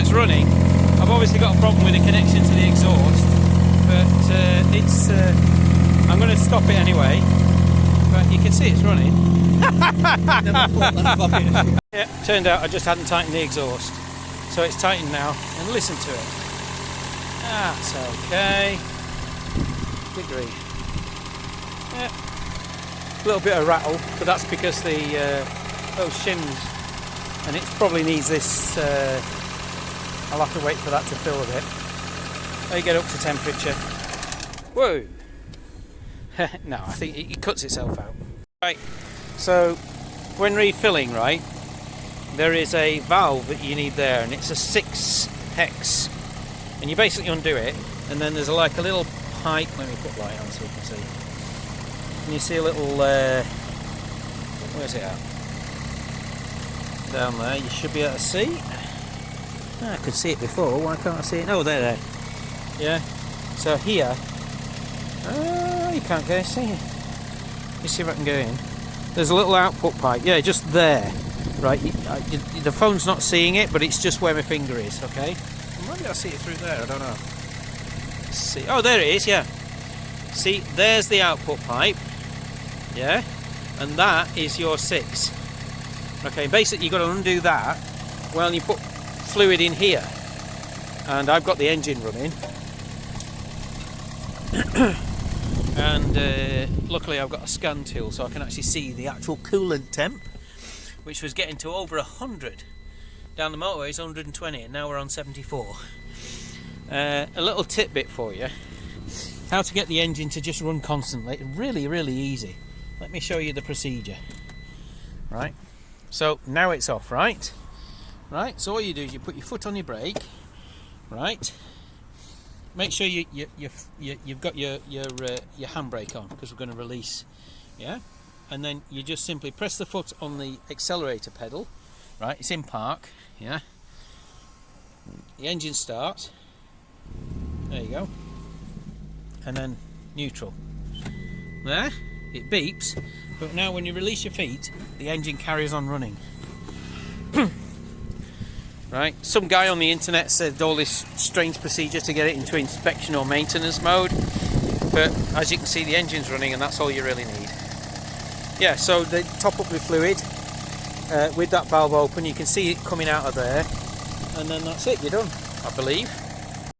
it's running. I've obviously got a problem with the connection to the exhaust, but I'm going to stop it anyway. But you can see it's running. Yeah, turned out I just hadn't tightened the exhaust, so it's tightened now. And listen to it. That's okay. Good grief. Yeah, a little bit of rattle, but that's because the those shims, and it probably needs this. I'll have to wait for that to fill a bit. They get up to temperature. Whoa! No, I think it cuts itself out. Right. So when refilling, right, there is a valve that you need there, and it's a 6 hex, and you basically undo it, and then there's like a little pipe. Let me put light on so you can see. And you see a little where's it at? Down there. You should be able to see. I could see it before. Why can't I see it? Oh, there. Yeah. So here. You can't go see it. You see if I can go in. There's a little output pipe. Yeah, just there. Right. The phone's not seeing it, but it's just where my finger is. Okay. Maybe I'll see it through there. I don't know. Let's see. Oh, there it is. Yeah. See, there's the output pipe. Yeah. And that is your 6. Okay. Basically, you've got to undo that. Well, you put fluid in here, and I've got the engine running. And luckily I've got a scan tool, so I can actually see the actual coolant temp, which was getting to over 100. Down the motorway is 120, and now we're on 74. A little tidbit for you: how to get the engine to just run constantly. Really, really easy. Let me show you the procedure. Right. So now it's off. Right. So all you do is you put your foot on your brake. Right. Make sure you've got your handbrake on, because we're going to release, yeah. And then you just simply press the foot on the accelerator pedal, right? It's in park, yeah. The engine starts. There you go. And then neutral. There, it beeps. But now when you release your feet, the engine carries on running. Right, some guy on the internet said all this strange procedure to get it into inspection or maintenance mode, but as you can see, the engine's running, and that's all you really need. Yeah, so they top up with fluid with that valve open. You can see it coming out of there, and then that's it. You're done, I believe.